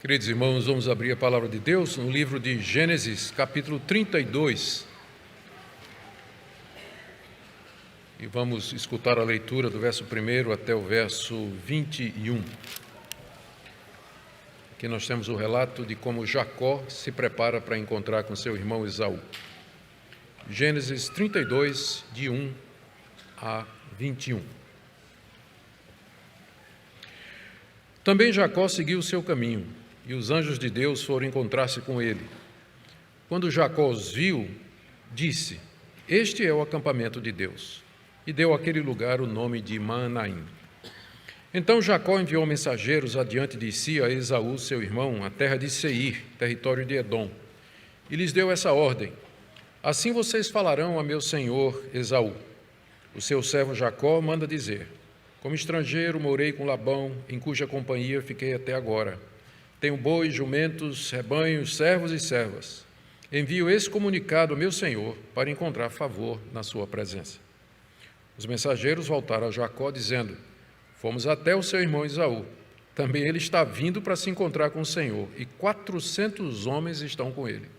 Queridos irmãos, vamos abrir a palavra de Deus no livro de Gênesis, capítulo 32. E vamos escutar a leitura do verso 1 até o verso 21. Aqui nós temos o relato de como Jacó se prepara para encontrar com seu irmão Esaú. Gênesis 32, de 1 a 21. Também Jacó seguiu o seu caminho, e os anjos de Deus foram encontrar-se com ele. Quando Jacó os viu, disse: Este é o acampamento de Deus. E deu àquele lugar o nome de Maanaim. Então Jacó enviou mensageiros adiante de si a Esaú, seu irmão, à terra de Seir, território de Edom, e lhes deu essa ordem: Assim vocês falarão a meu senhor Esaú. O seu servo Jacó manda dizer: Como estrangeiro morei com Labão, em cuja companhia fiquei até agora. Tenho bois, jumentos, rebanhos, servos e servas. Envio esse comunicado ao meu senhor para encontrar favor na sua presença. Os mensageiros voltaram a Jacó, dizendo: Fomos até o seu irmão Esaú. Também ele está vindo para se encontrar com o Senhor, e 400 homens estão com ele.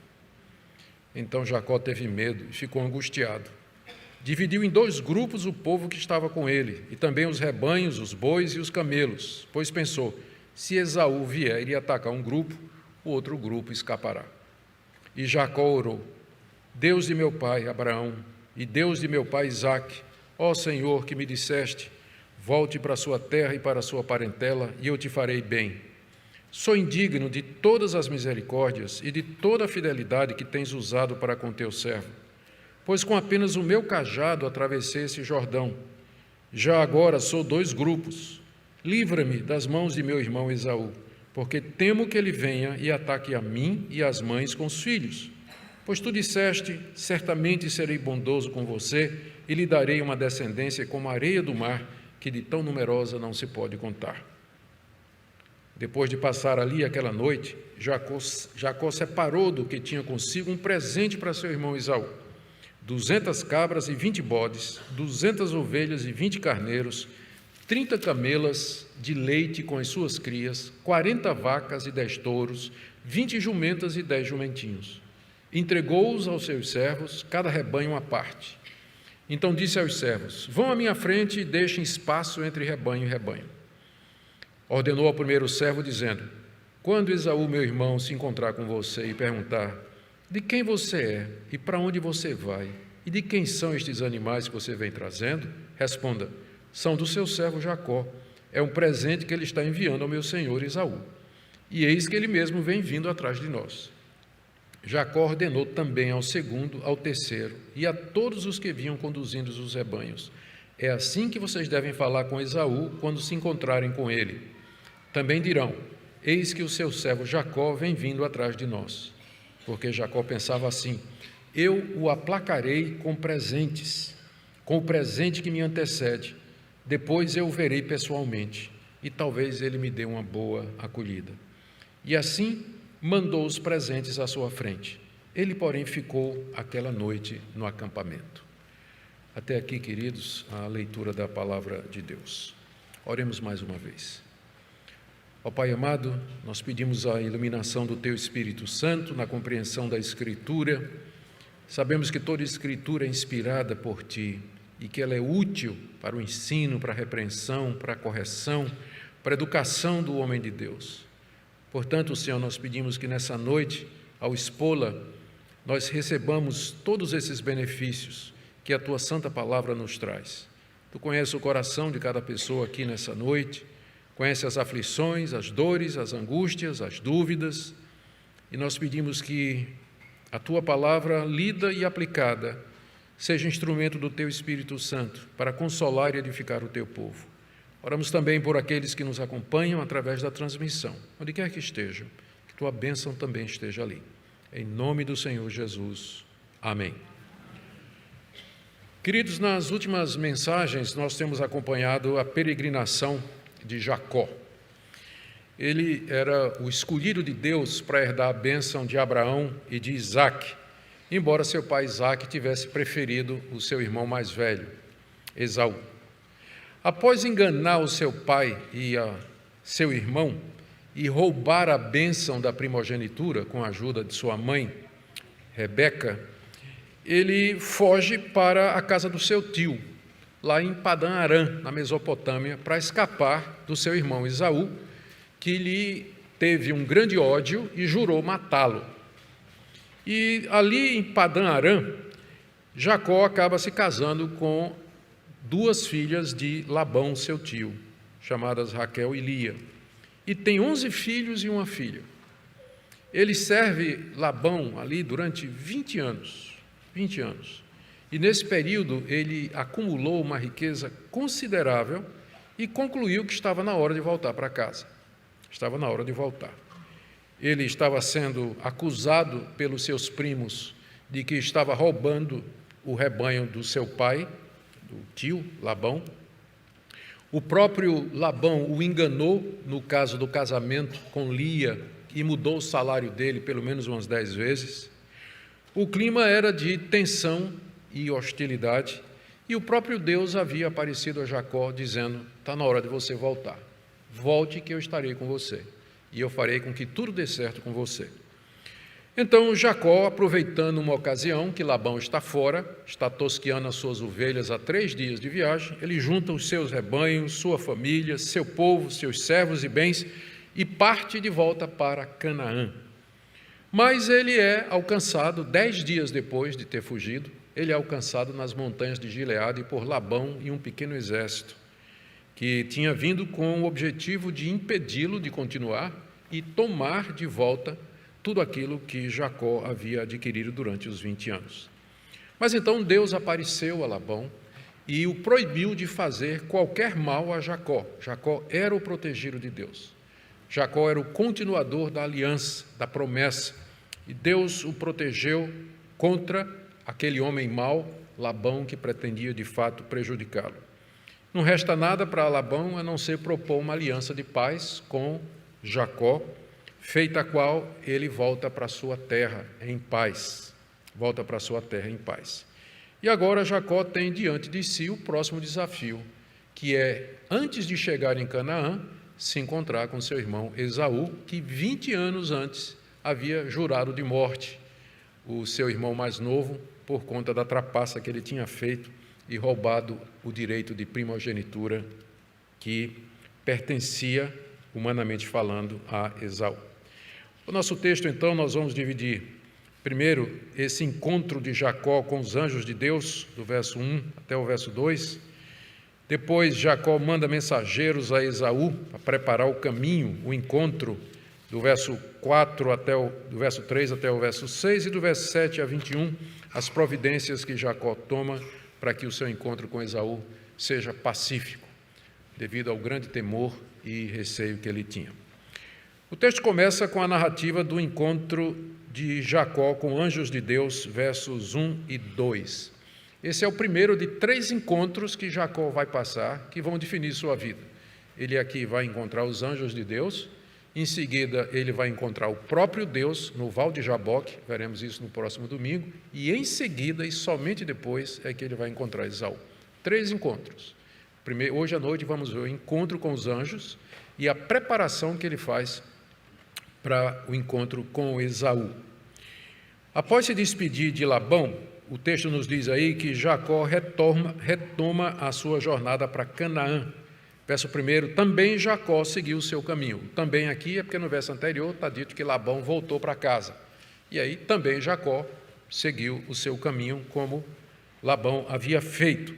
Então Jacó teve medo e ficou angustiado. Dividiu em 2 grupos o povo que estava com ele, e também os rebanhos, os bois e os camelos, pois pensou: se Esaú vier e atacar um grupo, o outro grupo escapará. E Jacó orou: Deus de meu pai Abraão e Deus de meu pai Isaque, ó Senhor, que me disseste: volte para a sua terra e para a sua parentela, e eu te farei bem. Sou indigno de todas as misericórdias e de toda a fidelidade que tens usado para com teu servo, pois com apenas o meu cajado atravessei esse Jordão. Já agora sou 2 grupos. Livra-me das mãos de meu irmão Esaú, porque temo que ele venha e ataque a mim e as mães com os filhos. Pois tu disseste: certamente serei bondoso com você e lhe darei uma descendência como a areia do mar, que de tão numerosa não se pode contar. Depois de passar ali aquela noite, Jacó separou do que tinha consigo um presente para seu irmão Esaú: 200 cabras e 20 bodes, 200 ovelhas e 20 carneiros, 30 camelas de leite com as suas crias, 40 vacas e 10 touros, 20 jumentas e 10 jumentinhos. Entregou-os aos seus servos, cada rebanho à parte. Então disse aos servos: Vão à minha frente e deixem espaço entre rebanho e rebanho. Ordenou ao primeiro servo, dizendo: Quando Esaú, meu irmão, se encontrar com você e perguntar: De quem você é e para onde você vai, e de quem são estes animais que você vem trazendo? Responda: São do seu servo Jacó. É um presente que ele está enviando ao meu senhor Esaú. E eis que ele mesmo vem vindo atrás de nós. Jacó ordenou também ao segundo, ao terceiro e a todos os que vinham conduzindo os rebanhos: É assim que vocês devem falar com Esaú quando se encontrarem com ele. Também dirão: Eis que o seu servo Jacó vem vindo atrás de nós. Porque Jacó pensava assim: Eu o aplacarei com presentes, com o presente que me antecede. Depois eu o verei pessoalmente, e talvez ele me dê uma boa acolhida. E assim mandou os presentes à sua frente. Ele, porém, ficou aquela noite no acampamento. Até aqui, queridos, a leitura da palavra de Deus. Oremos mais uma vez. Ó Pai amado, nós pedimos a iluminação do Teu Espírito Santo na compreensão da Escritura. Sabemos que toda Escritura é inspirada por Ti e que ela é útil para o ensino, para a repreensão, para a correção, para a educação do homem de Deus. Portanto, Senhor, nós pedimos que nessa noite, ao expô-la, nós recebamos todos esses benefícios que a Tua Santa Palavra nos traz. Tu conheces o coração de cada pessoa aqui nessa noite, conhece as aflições, as dores, as angústias, as dúvidas, e nós pedimos que a Tua Palavra, lida e aplicada, seja instrumento do Teu Espírito Santo para consolar e edificar o Teu povo. Oramos também por aqueles que nos acompanham através da transmissão, onde quer que estejam, que Tua bênção também esteja ali. Em nome do Senhor Jesus. Amém. Queridos, nas últimas mensagens nós temos acompanhado a peregrinação de Jacó. Ele era o escolhido de Deus para herdar a bênção de Abraão e de Isaque, embora seu pai Isaque tivesse preferido o seu irmão mais velho, Esaú. Após enganar o seu pai e seu irmão, e roubar a bênção da primogenitura com a ajuda de sua mãe, Rebeca, ele foge para a casa do seu tio, lá em Padã Arã, na Mesopotâmia, para escapar do seu irmão Esaú, que lhe teve um grande ódio e jurou matá-lo. E ali em Padã Arã, Jacó acaba se casando com duas filhas de Labão, seu tio, chamadas Raquel e Lia, e tem 11 filhos e uma filha. Ele serve Labão ali durante 20 anos, e nesse período ele acumulou uma riqueza considerável e concluiu que estava na hora de voltar para casa. Estava na hora de voltar. Ele estava sendo acusado pelos seus primos de que estava roubando o rebanho do seu pai, do tio Labão. O próprio Labão o enganou no caso do casamento com Lia e mudou o salário dele pelo menos umas 10 vezes. O clima era de tensão e hostilidade, e o próprio Deus havia aparecido a Jacó dizendo: está na hora de você voltar. Volte que eu estarei com você, e eu farei com que tudo dê certo com você. Então Jacó, aproveitando uma ocasião que Labão está fora, está tosqueando as suas ovelhas há 3 dias de viagem, ele junta os seus rebanhos, sua família, seu povo, seus servos e bens, e parte de volta para Canaã. Mas ele é alcançado, 10 dias depois de ter fugido, ele é alcançado nas montanhas de Gileade por Labão e um pequeno exército, que tinha vindo com o objetivo de impedi-lo de continuar e tomar de volta tudo aquilo que Jacó havia adquirido durante os 20 anos. Mas então Deus apareceu a Labão e o proibiu de fazer qualquer mal a Jacó. Jacó era o protegido de Deus. Jacó era o continuador da aliança, da promessa, e Deus o protegeu contra aquele homem mau, Labão, que pretendia de fato prejudicá-lo. Não resta nada para Labão a não ser propor uma aliança de paz com Jacó, feita a qual ele volta para a sua terra em paz. Volta para a sua terra em paz. E agora Jacó tem diante de si o próximo desafio, que é, antes de chegar em Canaã, se encontrar com seu irmão Esaú, que 20 anos antes havia jurado de morte o seu irmão mais novo, por conta da trapaça que ele tinha feito e roubado o direito de primogenitura que pertencia, humanamente falando, a Esaú. O nosso texto, então, nós vamos dividir, primeiro, esse encontro de Jacó com os anjos de Deus, do verso 1 até o verso 2. Depois, Jacó manda mensageiros a Esaú para preparar o caminho, o encontro, do verso 3 até o verso 6, e do verso 7 a 21, as providências que Jacó toma para que o seu encontro com Esaú seja pacífico, devido ao grande temor e receio que ele tinha. O texto começa com a narrativa do encontro de Jacó com anjos de Deus, versos 1 e 2. Esse é o primeiro de 3 encontros que Jacó vai passar, que vão definir sua vida. Ele aqui vai encontrar os anjos de Deus, em seguida ele vai encontrar o próprio Deus no Val de Jaboque, veremos isso no próximo domingo, e em seguida, e somente depois, é que ele vai encontrar Esaú. 3 encontros. Hoje à noite vamos ver o encontro com os anjos e a preparação que ele faz para o encontro com Esaú. Após se despedir de Labão, o texto nos diz aí que Jacó retoma a sua jornada para Canaã. Verso 1, também Jacó seguiu o seu caminho. Também aqui é porque no verso anterior está dito que Labão voltou para casa. E aí também Jacó seguiu o seu caminho como Labão havia feito.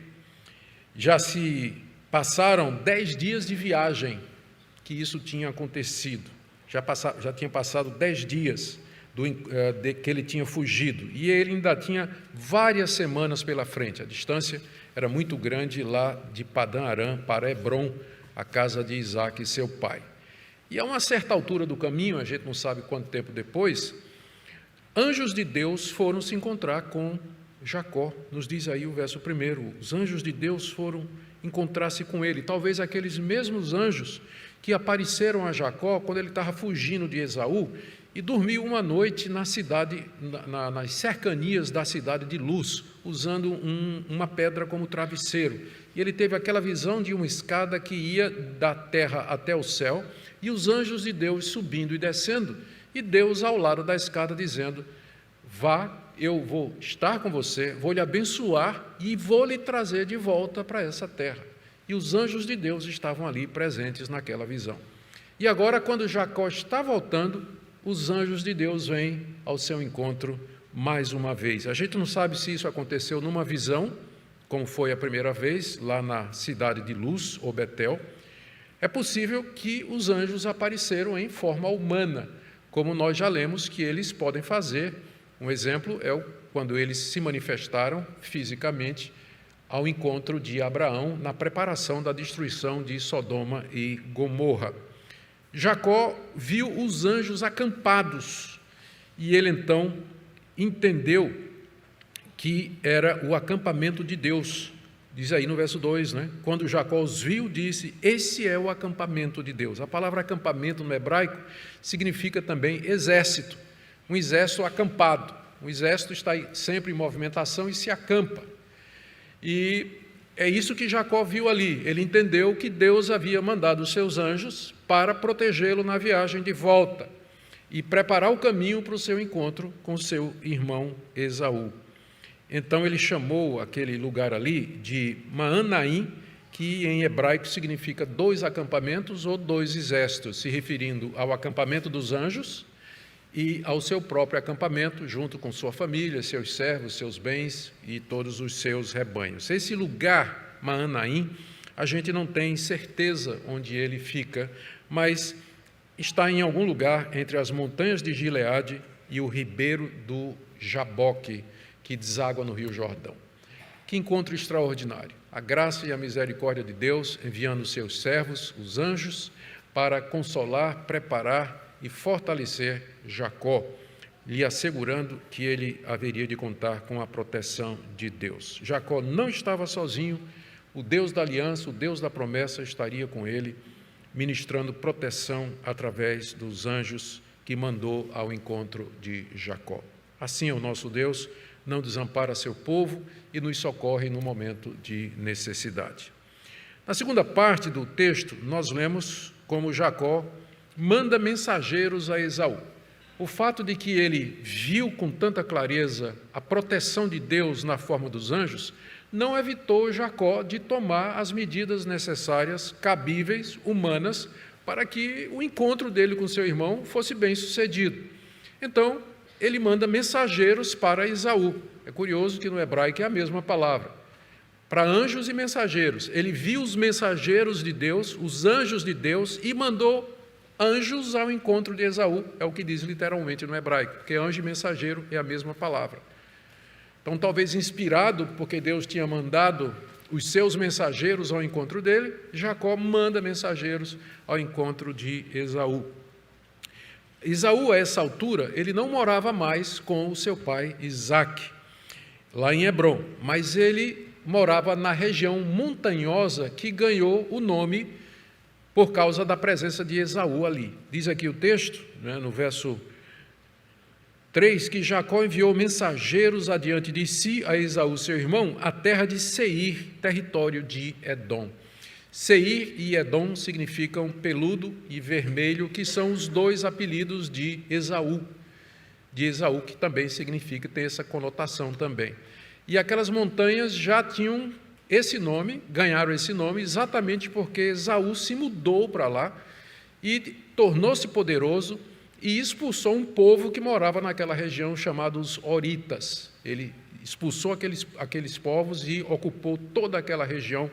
Já se passaram 10 dias de viagem que isso tinha acontecido. Já tinha passado 10 dias que ele tinha fugido. E ele ainda tinha várias semanas pela frente. A distância era muito grande lá de Padã Arã para Hebrom, a casa de Isaque, seu pai. E a uma certa altura do caminho, a gente não sabe quanto tempo depois, anjos de Deus foram se encontrar com Jacó. Nos diz aí o verso 1, os anjos de Deus foram encontrar-se com ele. Talvez aqueles mesmos anjos que apareceram a Jacó quando ele estava fugindo de Esaú e dormiu uma noite na cidade, nas cercanias da cidade de Luz, usando uma pedra como travesseiro. E ele teve aquela visão de uma escada que ia da terra até o céu, e os anjos de Deus subindo e descendo, e Deus ao lado da escada dizendo: vá, eu vou estar com você, vou lhe abençoar e vou lhe trazer de volta para essa terra. E os anjos de Deus estavam ali presentes naquela visão. E agora, quando Jacó está voltando, os anjos de Deus vêm ao seu encontro mais uma vez. A gente não sabe se isso aconteceu numa visão, como foi a primeira vez, lá na cidade de Luz, ou Betel. É possível que os anjos apareceram em forma humana, como nós já lemos que eles podem fazer. Um exemplo é quando eles se manifestaram fisicamente ao encontro de Abraão na preparação da destruição de Sodoma e Gomorra. Jacó viu os anjos acampados e ele então entendeu que era o acampamento de Deus. Diz aí no verso 2, né? Quando Jacó os viu, disse: esse é o acampamento de Deus. A palavra acampamento no hebraico significa também exército, um exército acampado. O exército está sempre em movimentação e se acampa. E é isso que Jacó viu ali. Ele entendeu que Deus havia mandado os seus anjos para protegê-lo na viagem de volta e preparar o caminho para o seu encontro com seu irmão Esaú. Então ele chamou aquele lugar ali de Maanaim, que em hebraico significa 2 acampamentos ou 2 exércitos, se referindo ao acampamento dos anjos e ao seu próprio acampamento, junto com sua família, seus servos, seus bens e todos os seus rebanhos. Esse lugar, Maanaim, a gente não tem certeza onde ele fica, mas está em algum lugar entre as montanhas de Gileade e o ribeiro do Jaboque, que deságua no Rio Jordão. Que encontro extraordinário! A graça e a misericórdia de Deus enviando os seus servos, os anjos, para consolar, preparar e fortalecer Jacó, lhe assegurando que ele haveria de contar com a proteção de Deus. Jacó não estava sozinho, o Deus da aliança, o Deus da promessa estaria com ele, ministrando proteção através dos anjos que mandou ao encontro de Jacó. Assim é o nosso Deus, não desampara seu povo e nos socorre no momento de necessidade. Na segunda parte do texto, nós lemos como Jacó manda mensageiros a Esaú. O fato de que ele viu com tanta clareza a proteção de Deus na forma dos anjos não evitou Jacó de tomar as medidas necessárias, cabíveis, humanas, para que o encontro dele com seu irmão fosse bem sucedido. Então, ele manda mensageiros para Esaú. É curioso que no hebraico é a mesma palavra. Para anjos e mensageiros. Ele viu os mensageiros de Deus, os anjos de Deus, e mandou anjos ao encontro de Esaú. É o que diz literalmente no hebraico, porque anjo e mensageiro é a mesma palavra. Então, talvez inspirado porque Deus tinha mandado os seus mensageiros ao encontro dele, Jacó manda mensageiros ao encontro de Esaú. Esaú, a essa altura, ele não morava mais com o seu pai Isaque, lá em Hebrom, mas ele morava na região montanhosa que ganhou o nome por causa da presença de Esaú ali. Diz aqui o texto, no verso 3, que Jacó enviou mensageiros adiante de si a Esaú, seu irmão, à terra de Seir, território de Edom. Seir e Edom significam peludo e vermelho, que são os 2 apelidos de Esaú, que também significa, tem essa conotação também. E aquelas montanhas já tinham esse nome, ganharam esse nome exatamente porque Esaú se mudou para lá e tornou-se poderoso e expulsou um povo que morava naquela região chamados Horitas. Ele expulsou aqueles povos e ocupou toda aquela região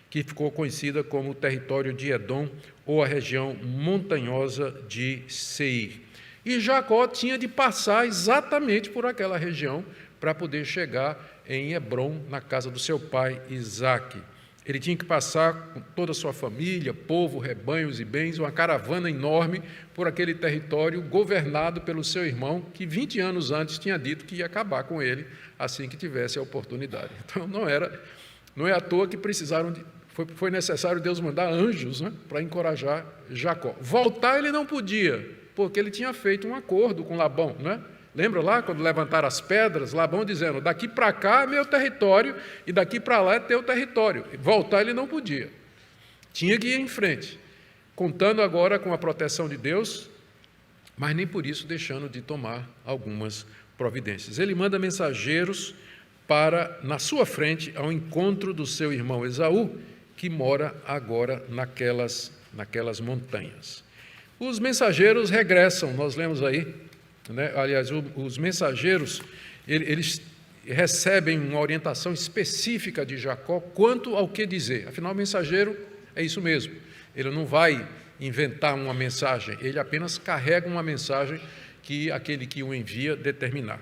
que ficou conhecida como o território de Edom, ou a região montanhosa de Seir. E Jacó tinha de passar exatamente por aquela região para poder chegar em Hebrom, na casa do seu pai Isaque. Ele tinha que passar com toda a sua família, povo, rebanhos e bens, uma caravana enorme por aquele território governado pelo seu irmão, que 20 anos antes tinha dito que ia acabar com ele assim que tivesse a oportunidade. Então, não é à toa que foi necessário Deus mandar anjos, para encorajar Jacó. Voltar ele não podia, porque ele tinha feito um acordo com Labão, Lembra lá, quando levantaram as pedras, Labão dizendo, daqui para cá é meu território e daqui para lá é teu território. Voltar ele não podia, tinha que ir em frente. contando agora com a proteção de Deus, mas nem por isso deixando de tomar algumas providências. Ele manda mensageiros para, na sua frente, ao encontro do seu irmão Esaú, que mora agora naquelas montanhas. Os mensageiros regressam, nós lemos aí, né? Aliás, os mensageiros, eles recebem uma orientação específica de Jacó quanto ao que dizer. Afinal, o mensageiro é isso mesmo, ele não vai inventar uma mensagem, ele apenas carrega uma mensagem que aquele que o envia determinar.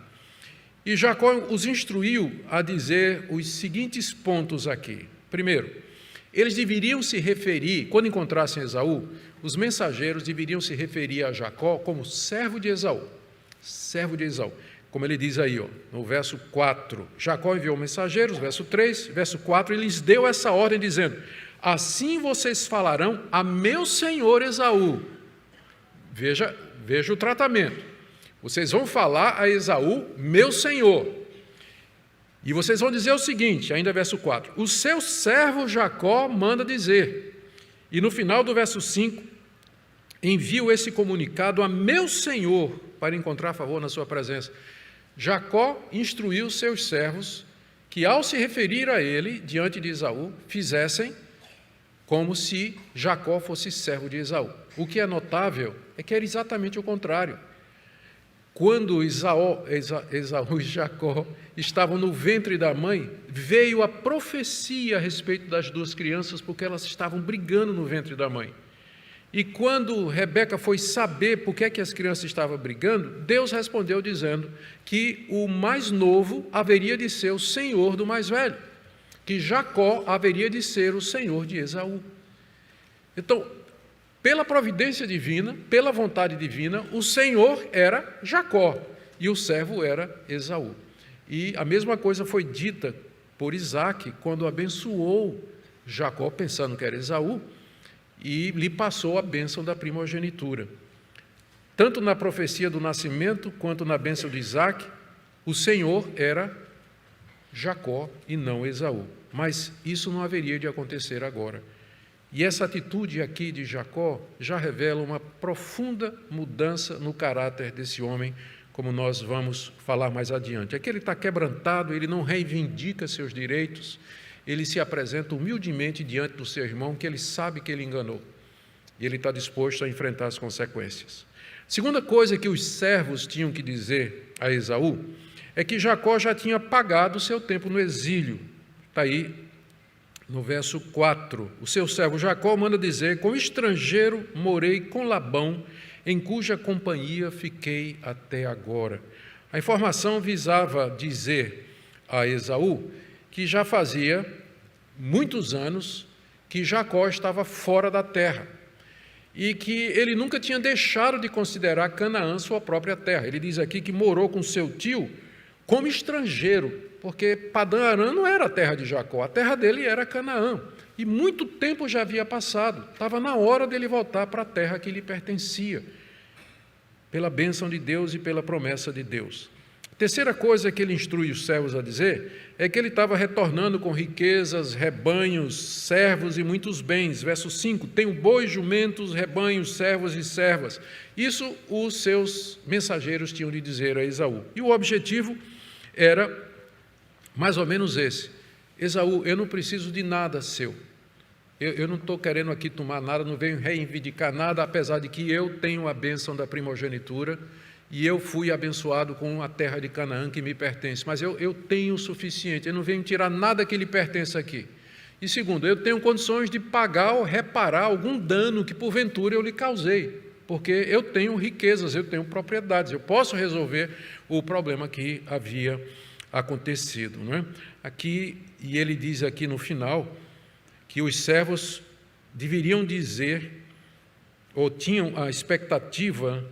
E Jacó os instruiu a dizer os seguintes pontos aqui. Primeiro, eles deveriam se referir, quando encontrassem Esaú, os mensageiros deveriam se referir a Jacó como servo de Esaú. Servo de Esaú. Como ele diz aí, no verso 4. Jacó enviou mensageiros, verso 3, verso 4, ele lhes deu essa ordem dizendo: assim vocês falarão a meu senhor Esaú. Veja o tratamento. Vocês vão falar a Esaú, meu senhor. E vocês vão dizer o seguinte, ainda verso 4, o seu servo Jacó manda dizer. E no final do verso 5, envio esse comunicado a meu senhor para encontrar favor na sua presença. Jacó instruiu seus servos que, ao se referir a ele, diante de Esaú, fizessem como se Jacó fosse servo de Esaú. O que é notável é que era exatamente o contrário. Quando Esaú e Jacó estavam no ventre da mãe, veio a profecia a respeito das duas crianças, porque elas estavam brigando no ventre da mãe. E quando Rebeca foi saber por que as crianças estavam brigando, Deus respondeu dizendo que o mais novo haveria de ser o senhor do mais velho, que Jacó haveria de ser o senhor de Esaú. Então, pela providência divina, pela vontade divina, o senhor era Jacó e o servo era Esaú. E a mesma coisa foi dita por Isaque quando abençoou Jacó, pensando que era Esaú, e lhe passou a bênção da primogenitura. Tanto na profecia do nascimento, quanto na bênção de Isaque, o senhor era Jacó e não Esaú. Mas isso não haveria de acontecer agora. E essa atitude aqui de Jacó já revela uma profunda mudança no caráter desse homem, como nós vamos falar mais adiante. Aqui ele está quebrantado, ele não reivindica seus direitos, ele se apresenta humildemente diante do seu irmão, que ele sabe que ele enganou, e ele está disposto a enfrentar as consequências. Segunda coisa que os servos tinham que dizer a Esaú é que Jacó já tinha pagado o seu tempo no exílio. Está aí no verso 4, o seu servo Jacó manda dizer: com estrangeiro morei com Labão, em cuja companhia fiquei até agora. A informação visava dizer a Esaú que já fazia muitos anos que Jacó estava fora da terra e que ele nunca tinha deixado de considerar Canaã sua própria terra. Ele diz aqui que morou com seu tio como estrangeiro, porque Padã-Arã não era a terra de Jacó, a terra dele era Canaã, e muito tempo já havia passado, estava na hora dele voltar para a terra que lhe pertencia, pela bênção de Deus e pela promessa de Deus. A terceira coisa que ele instrui os servos a dizer é que ele estava retornando com riquezas, rebanhos, servos e muitos bens. Verso 5, tenho bois, jumentos, rebanhos, servos e servas. Isso os seus mensageiros tinham de dizer a Esaú. E o objetivo era mais ou menos esse: Esaú, eu não preciso de nada seu, eu não estou querendo aqui tomar nada, não venho reivindicar nada, apesar de que eu tenho a bênção da primogenitura e eu fui abençoado com a terra de Canaã que me pertence, mas eu tenho o suficiente, eu não venho tirar nada que lhe pertence aqui. E segundo, eu tenho condições de pagar ou reparar algum dano que porventura eu lhe causei, porque eu tenho riquezas, eu tenho propriedades, eu posso resolver o problema que havia acontecido, não é? Aqui, e ele diz aqui no final, que os servos deveriam dizer, ou tinham a expectativa,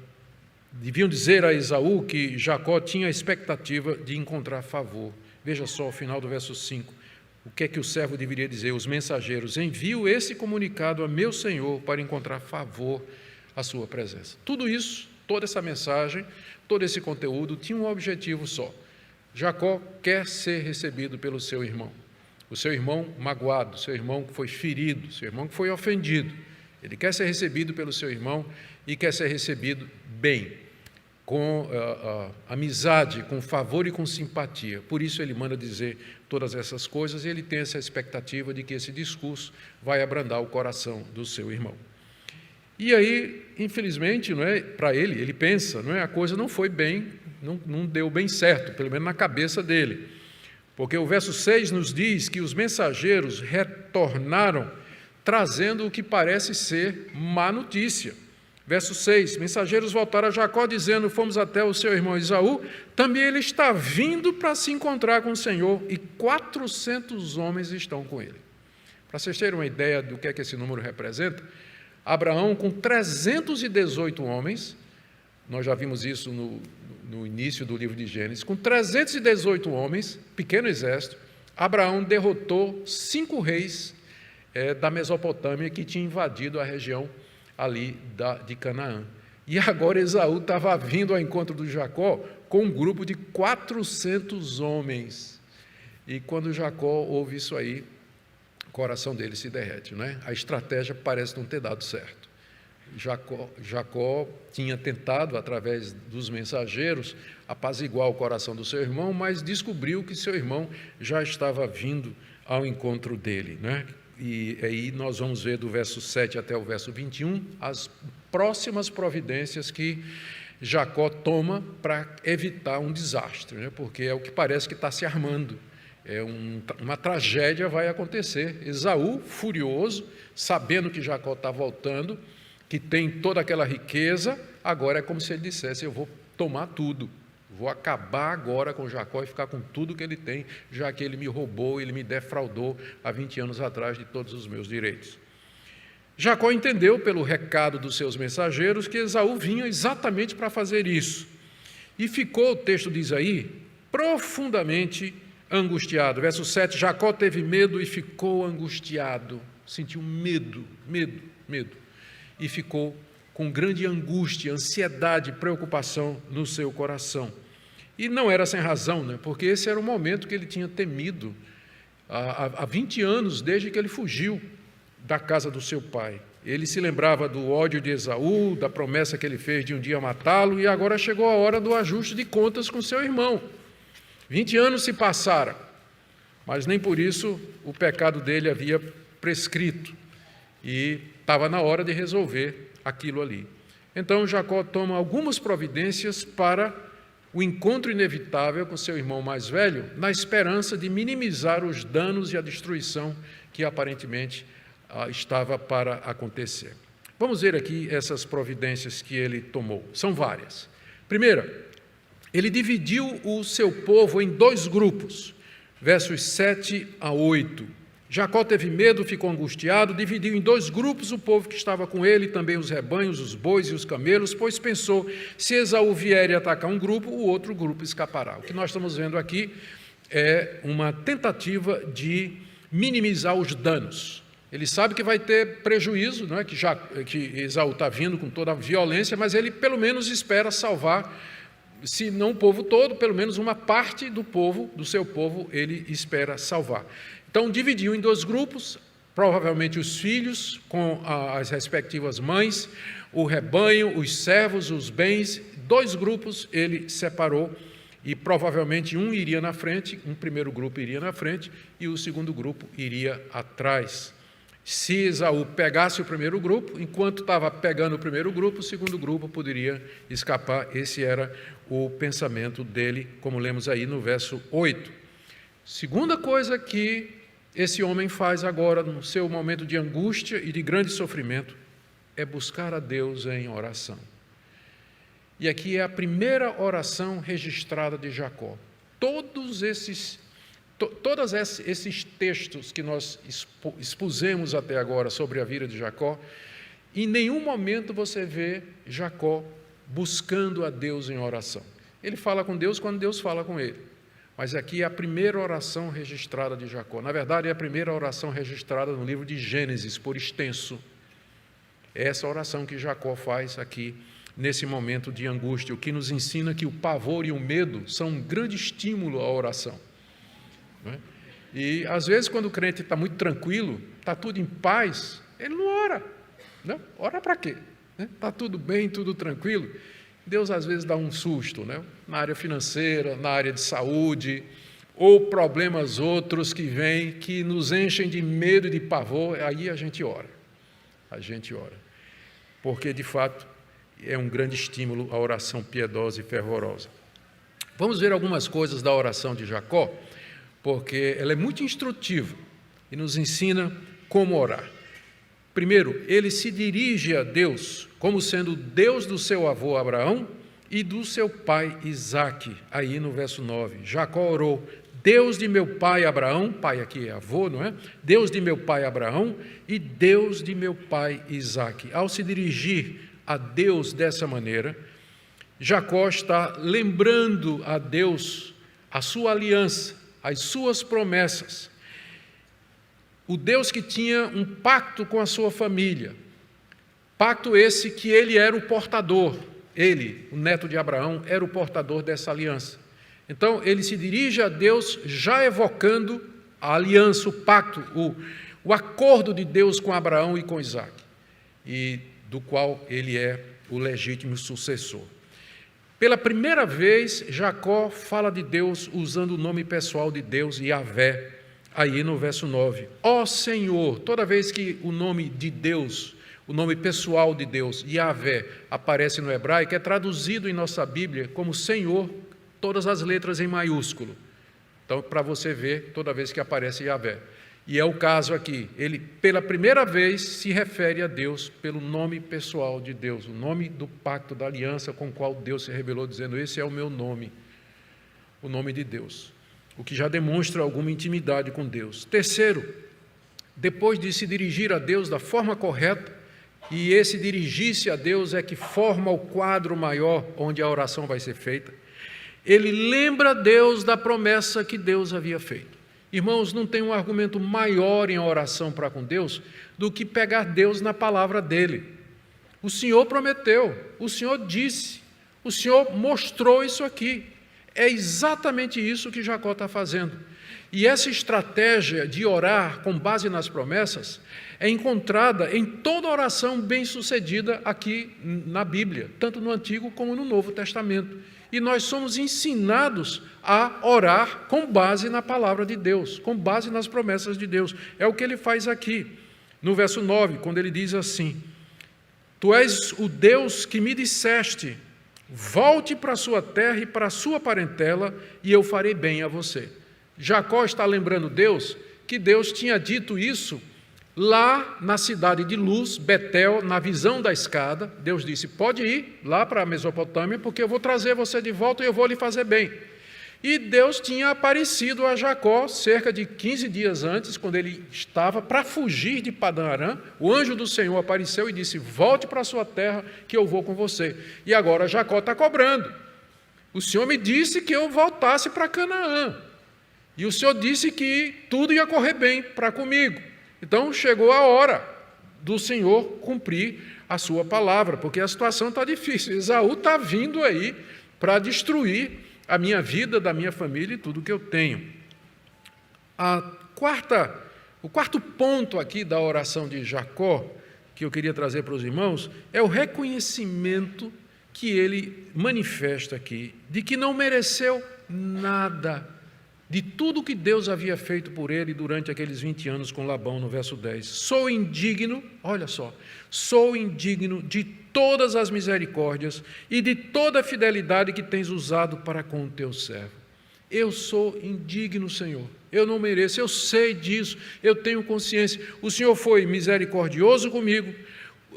deviam dizer a Esaú que Jacó tinha a expectativa de encontrar favor. Veja só o final do verso 5, o que é que o servo deveria dizer? Os mensageiros: envio esse comunicado a meu senhor para encontrar favor à sua presença. Tudo isso, toda essa mensagem, todo esse conteúdo tinha um objetivo só: Jacó quer ser recebido pelo seu irmão, o seu irmão magoado, o seu irmão que foi ferido, o seu irmão que foi ofendido. Ele quer ser recebido pelo seu irmão e quer ser recebido bem, com amizade, com favor e com simpatia. Por isso ele manda dizer todas essas coisas e ele tem essa expectativa de que esse discurso vai abrandar o coração do seu irmão. E aí, infelizmente, para ele pensa, a coisa não foi bem, não deu bem certo, pelo menos na cabeça dele. Porque o verso 6 nos diz que os mensageiros retornaram trazendo o que parece ser má notícia. Verso 6, mensageiros voltaram a Jacó dizendo, fomos até o seu irmão Esaú, também ele está vindo para se encontrar com o Senhor, e 400 homens estão com ele. Para vocês terem uma ideia do que é que esse número representa, Abraão com 318 homens, nós já vimos isso no início do livro de Gênesis, com 318 homens, pequeno exército, Abraão derrotou 5 reis da Mesopotâmia que tinham invadido a região ali de Canaã. E agora Esaú estava vindo ao encontro do Jacó com um grupo de 400 homens. E quando Jacó ouve isso aí, o coração dele se derrete, A estratégia parece não ter dado certo. Jacó tinha tentado, através dos mensageiros, apaziguar o coração do seu irmão, mas descobriu que seu irmão já estava vindo ao encontro dele, E aí nós vamos ver do verso 7 até o verso 21 as próximas providências que Jacó toma para evitar um desastre, porque é o que parece que está se armando. Uma tragédia vai acontecer. Esaú, furioso, sabendo que Jacó está voltando, que tem toda aquela riqueza, agora é como se ele dissesse, eu vou tomar tudo. Vou acabar agora com Jacó e ficar com tudo que ele tem, já que ele me roubou, ele me defraudou há 20 anos atrás de todos os meus direitos. Jacó entendeu pelo recado dos seus mensageiros que Esaú vinha exatamente para fazer isso. E ficou, o texto diz aí, profundamente angustiado. Verso 7, Jacó teve medo e ficou angustiado. Sentiu medo. E ficou com grande angústia, ansiedade, preocupação no seu coração. E não era sem razão, porque esse era o momento que ele tinha temido há 20 anos, desde que ele fugiu da casa do seu pai. Ele se lembrava do ódio de Esaú, da promessa que ele fez de um dia matá-lo, e agora chegou a hora do ajuste de contas com seu irmão. 20 anos se passaram, mas nem por isso o pecado dele havia prescrito, e estava na hora de resolver aquilo ali. Então Jacó toma algumas providências para o encontro inevitável com seu irmão mais velho, na esperança de minimizar os danos e a destruição que aparentemente estava para acontecer. Vamos ver aqui essas providências que ele tomou. São várias. Primeira, ele dividiu o seu povo em 2 grupos, versos 7 a 8. Jacó teve medo, ficou angustiado, dividiu em 2 grupos o povo que estava com ele, também os rebanhos, os bois e os camelos, pois pensou, se Esaú vier e atacar um grupo, o outro grupo escapará. O que nós estamos vendo aqui é uma tentativa de minimizar os danos. Ele sabe que vai ter prejuízo, que Esaú está vindo com toda a violência, mas ele pelo menos espera salvar, se não o povo todo, pelo menos uma parte do seu povo, ele espera salvar. Então, dividiu em 2 grupos, provavelmente os filhos com as respectivas mães, o rebanho, os servos, os bens, 2 grupos ele separou e provavelmente um iria na frente, um primeiro grupo iria na frente e o segundo grupo iria atrás. Se Esaú pegasse o primeiro grupo, enquanto estava pegando o primeiro grupo, o segundo grupo poderia escapar. Esse era o pensamento dele, como lemos aí no verso 8. Segunda coisa que esse homem faz agora, no seu momento de angústia e de grande sofrimento, é buscar a Deus em oração. E aqui é a primeira oração registrada de Jacó. Todos esses textos que nós expusemos até agora sobre a vida de Jacó, em nenhum momento você vê Jacó buscando a Deus em oração. Ele fala com Deus quando Deus fala com ele. Mas aqui é a primeira oração registrada de Jacó. Na verdade, é a primeira oração registrada no livro de Gênesis, por extenso. É essa oração que Jacó faz aqui, nesse momento de angústia, o que nos ensina que o pavor e o medo são um grande estímulo à oração. E, às vezes, quando o crente está muito tranquilo, está tudo em paz, ele não ora. Né? Orar para quê? Está tudo bem, tudo tranquilo. Deus às vezes dá um susto, né? Na área financeira, na área de saúde, ou problemas outros que vêm, que nos enchem de medo e de pavor, aí a gente ora. A gente ora. Porque, de fato, é um grande estímulo a oração piedosa e fervorosa. Vamos ver algumas coisas da oração de Jacó, porque ela é muito instrutiva e nos ensina como orar. Primeiro, ele se dirige a Deus como sendo Deus do seu avô Abraão e do seu pai Isaque, aí no verso 9. Jacó orou: Deus de meu pai Abraão, pai aqui é avô, não é? Deus de meu pai Abraão e Deus de meu pai Isaque. Ao se dirigir a Deus dessa maneira, Jacó está lembrando a Deus a sua aliança, as suas promessas. O Deus que tinha um pacto com a sua família, pacto esse que ele era o portador, ele, o neto de Abraão, era o portador dessa aliança. Então, ele se dirige a Deus já evocando a aliança, o pacto, o acordo de Deus com Abraão e com Isaque, e do qual ele é o legítimo sucessor. Pela primeira vez, Jacó fala de Deus usando o nome pessoal de Deus, Yahvé, aí no verso 9. Ó Senhor, toda vez que o nome de Deus, o nome pessoal de Deus, Yahvé, aparece no hebraico, é traduzido em nossa Bíblia como Senhor, todas as letras em maiúsculo. Então, para você ver, toda vez que aparece Yahvé. E é o caso aqui, ele pela primeira vez se refere a Deus pelo nome pessoal de Deus, o nome do pacto da aliança com o qual Deus se revelou, dizendo: esse é o meu nome, o nome de Deus. O que já demonstra alguma intimidade com Deus. Terceiro, depois de se dirigir a Deus da forma correta, e esse dirigir-se a Deus é que forma o quadro maior onde a oração vai ser feita, ele lembra Deus da promessa que Deus havia feito. Irmãos, não tem um argumento maior em oração para com Deus do que pegar Deus na palavra dele. O Senhor prometeu, o Senhor disse, o Senhor mostrou isso aqui. É exatamente isso que Jacó está fazendo. E essa estratégia de orar com base nas promessas é encontrada em toda oração bem-sucedida aqui na Bíblia, tanto no Antigo como no Novo Testamento. E nós somos ensinados a orar com base na palavra de Deus, com base nas promessas de Deus. É o que ele faz aqui, no verso 9, quando ele diz assim: Tu és o Deus que me disseste, volte para a sua terra e para a sua parentela, e eu farei bem a você. Jacó está lembrando Deus que Deus tinha dito isso lá na cidade de Luz, Betel, na visão da escada. Deus disse: pode ir lá para a Mesopotâmia, porque eu vou trazer você de volta e eu vou lhe fazer bem. E Deus tinha aparecido a Jacó cerca de 15 dias antes, quando ele estava para fugir de Padã Arã. O anjo do Senhor apareceu e disse: volte para a sua terra, que eu vou com você. E agora Jacó está cobrando. O Senhor me disse que eu voltasse para Canaã. E o Senhor disse que tudo ia correr bem para comigo. Então chegou a hora do Senhor cumprir a sua palavra, porque a situação está difícil. Esaú está vindo aí para destruir a minha vida, da minha família e tudo que eu tenho. O quarto ponto aqui da oração de Jacó, que eu queria trazer para os irmãos, é o reconhecimento que ele manifesta aqui, de que não mereceu nada de tudo que Deus havia feito por ele durante aqueles 20 anos com Labão, no verso 10. Sou indigno, olha só, sou indigno de todas as misericórdias e de toda a fidelidade que tens usado para com o teu servo. Eu sou indigno, Senhor, eu não mereço, eu sei disso, eu tenho consciência. O Senhor foi misericordioso comigo,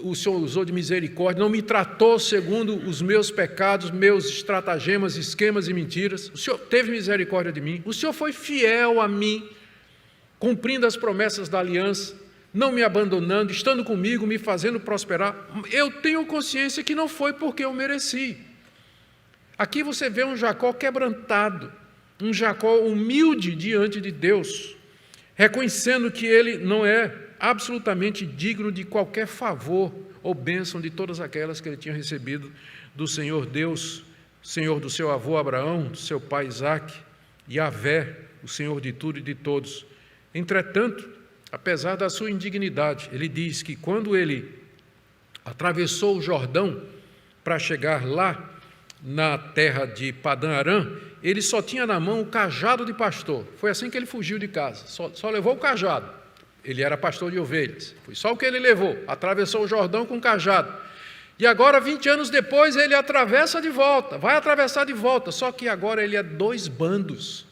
o Senhor usou de misericórdia, não me tratou segundo os meus pecados, meus estratagemas, esquemas e mentiras. O Senhor teve misericórdia de mim, o Senhor foi fiel a mim, cumprindo as promessas da aliança, não me abandonando, estando comigo, me fazendo prosperar. Eu tenho consciência que não foi porque eu mereci. Aqui você vê um Jacó quebrantado, um Jacó humilde diante de Deus, reconhecendo que ele não é absolutamente digno de qualquer favor ou bênção de todas aquelas que ele tinha recebido do Senhor Deus, Senhor do seu avô Abraão, do seu pai Isaque, Yahvé, o Senhor de tudo e de todos. Entretanto, apesar da sua indignidade, ele diz que quando ele atravessou o Jordão para chegar lá na terra de Padã Arã, ele só tinha na mão o cajado de pastor. Foi assim que ele fugiu de casa, só levou o cajado. Ele era pastor de ovelhas, foi só o que ele levou, atravessou o Jordão com o cajado. E agora, 20 anos depois, ele atravessa de volta, vai atravessar de volta, só que agora ele é 2 bandos,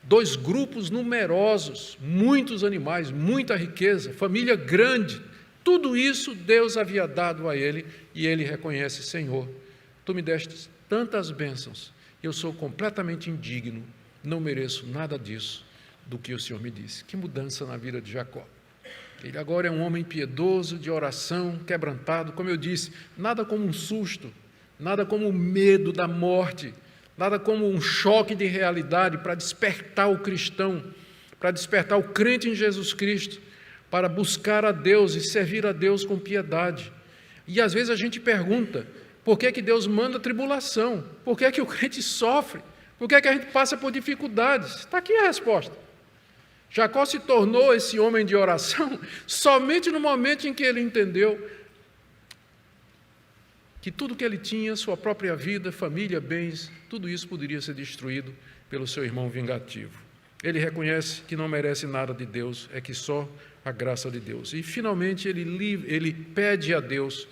2 grupos numerosos, muitos animais, muita riqueza, família grande. Tudo isso Deus havia dado a ele, e ele reconhece: Senhor, tu me deste tantas bênçãos, eu sou completamente indigno, não mereço nada disso do que o Senhor me disse. Que mudança na vida de Jacó. Ele agora é um homem piedoso, de oração, quebrantado, como eu disse, nada como um susto, nada como o medo da morte, nada como um choque de realidade para despertar o cristão, para despertar o crente em Jesus Cristo, para buscar a Deus e servir a Deus com piedade. E às vezes a gente pergunta: por que que Deus manda tribulação? Por que que o crente sofre? Por que que a gente passa por dificuldades? Está aqui a resposta. Jacó se tornou esse homem de oração somente no momento em que ele entendeu que tudo que ele tinha, sua própria vida, família, bens, tudo isso poderia ser destruído pelo seu irmão vingativo. Ele reconhece que não merece nada de Deus, é que só a graça de Deus. E finalmente ele pede a Deus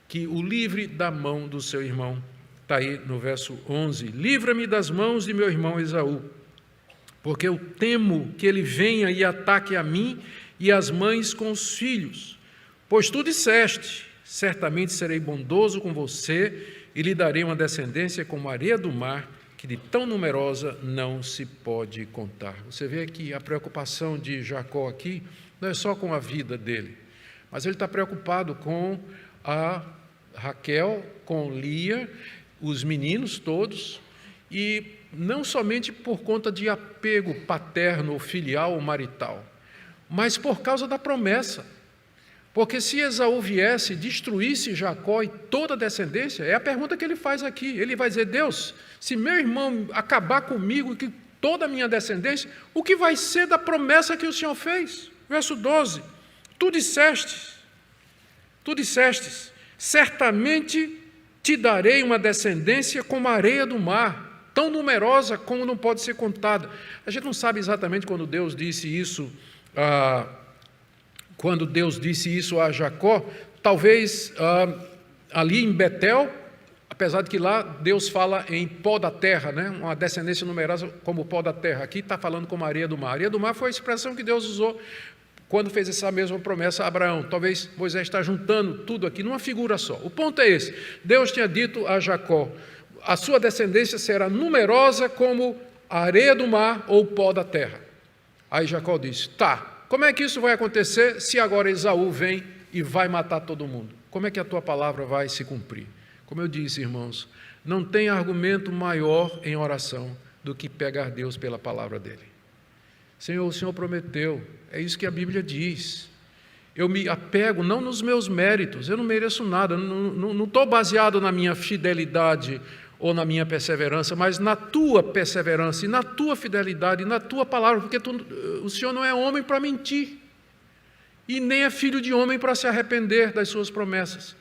que o livre da mão do seu irmão. Está aí no verso 11: livra-me das mãos de meu irmão Esaú, porque eu temo que ele venha e ataque a mim e as mães com os filhos. Pois tu disseste: certamente serei bondoso com você e lhe darei uma descendência como a areia do mar, que de tão numerosa não se pode contar. Você vê que a preocupação de Jacó aqui não é só com a vida dele, mas ele está preocupado com a Raquel, com Lia, os meninos todos, e não somente por conta de apego paterno, filial ou marital, mas por causa da promessa. Porque se Esaú viesse e destruísse Jacó e toda a descendência, é a pergunta que ele faz aqui. Ele vai dizer: Deus, se meu irmão acabar comigo e que toda a minha descendência, o que vai ser da promessa que o Senhor fez? Verso 12: tu dissestes, certamente te darei uma descendência como a areia do mar, tão numerosa como não pode ser contada. A gente não sabe exatamente quando Deus disse isso a Jacó, talvez ali em Betel, apesar de que lá Deus fala em pó da terra, né? Uma descendência numerosa como o pó da terra. Aqui está falando como a areia do mar. A areia do mar foi a expressão que Deus usou quando fez essa mesma promessa a Abraão. Talvez Moisés está juntando tudo aqui numa figura só. O ponto é esse: Deus tinha dito a Jacó: a sua descendência será numerosa como a areia do mar ou o pó da terra. Aí Jacó disse: tá, como é que isso vai acontecer se agora Esaú vem e vai matar todo mundo? Como é que a tua palavra vai se cumprir? Como eu disse, irmãos, não tem argumento maior em oração do que pegar Deus pela palavra dele. Senhor, o Senhor prometeu, é isso que a Bíblia diz. Eu me apego não nos meus méritos, eu não mereço nada, não estou baseado na minha fidelidade ou na minha perseverança, mas na tua perseverança e na tua fidelidade e na tua palavra, porque o Senhor não é homem para mentir e nem é filho de homem para se arrepender das suas promessas.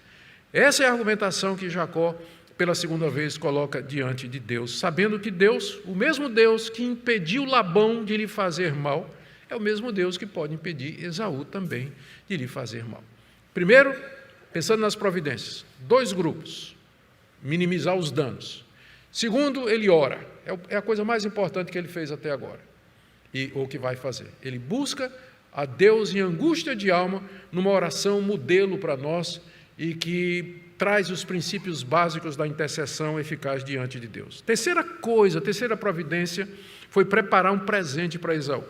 Essa é a argumentação que Jacó, pela segunda vez, coloca diante de Deus, sabendo que Deus, o mesmo Deus que impediu Labão de lhe fazer mal, é o mesmo Deus que pode impedir Esaú também de lhe fazer mal. Primeiro, pensando nas providências, 2 grupos: minimizar os danos. Segundo, ele ora. É a coisa mais importante que ele fez até agora, ou que vai fazer. Ele busca a Deus em angústia de alma, numa oração modelo para nós, e que traz os princípios básicos da intercessão eficaz diante de Deus. Terceira providência, foi preparar um presente para Esaú.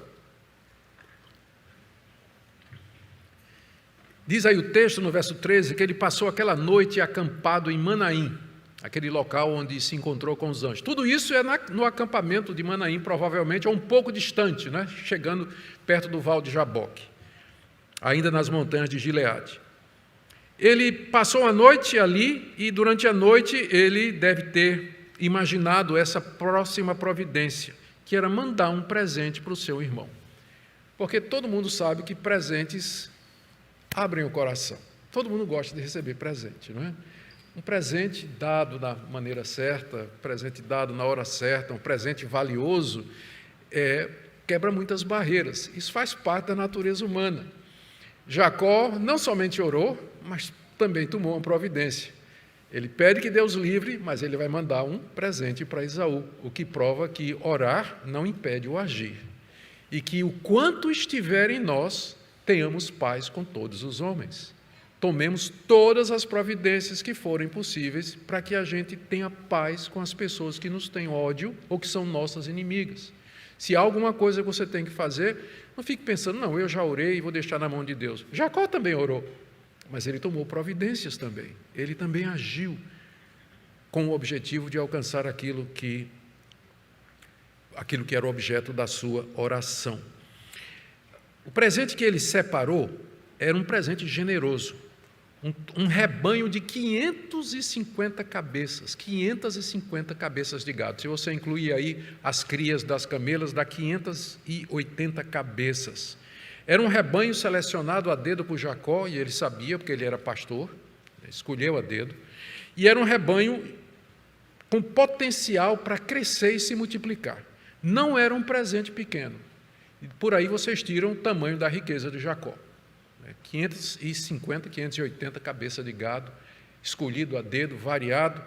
Diz aí o texto, no verso 13, que ele passou aquela noite acampado em Manaim, aquele local onde se encontrou com os anjos. Tudo isso é no acampamento de Manaim, provavelmente, ou um pouco distante, né? Chegando perto do Val de Jaboque, ainda nas montanhas de Gileade. Ele passou a noite ali e, durante a noite, ele deve ter imaginado essa próxima providência, que era mandar um presente para o seu irmão. Porque todo mundo sabe que presentes abrem o coração. Todo mundo gosta de receber presente, não é? Um presente dado da maneira certa, um presente dado na hora certa, um presente valioso, quebra muitas barreiras. Isso faz parte da natureza humana. Jacó não somente orou, mas também tomou uma providência. Ele pede que Deus livre, mas ele vai mandar um presente para Esaú, o que prova que orar não impede o agir. E que o quanto estiver em nós, tenhamos paz com todos os homens. Tomemos todas as providências que forem possíveis para que a gente tenha paz com as pessoas que nos têm ódio ou que são nossas inimigas. Se há alguma coisa que você tem que fazer, não fique pensando, não, eu já orei e vou deixar na mão de Deus. Jacó também orou, mas ele tomou providências também. Ele também agiu com o objetivo de alcançar aquilo que era o objeto da sua oração. O presente que ele separou era um presente generoso. Um rebanho de 550 cabeças de gado. Se você incluir aí as crias das camelas, dá 580 cabeças. Era um rebanho selecionado a dedo por Jacó, e ele sabia, porque ele era pastor, escolheu a dedo, e era um rebanho com potencial para crescer e se multiplicar. Não era um presente pequeno. E por aí vocês tiram o tamanho da riqueza de Jacó. 550, 580 cabeças de gado, escolhido a dedo, variado,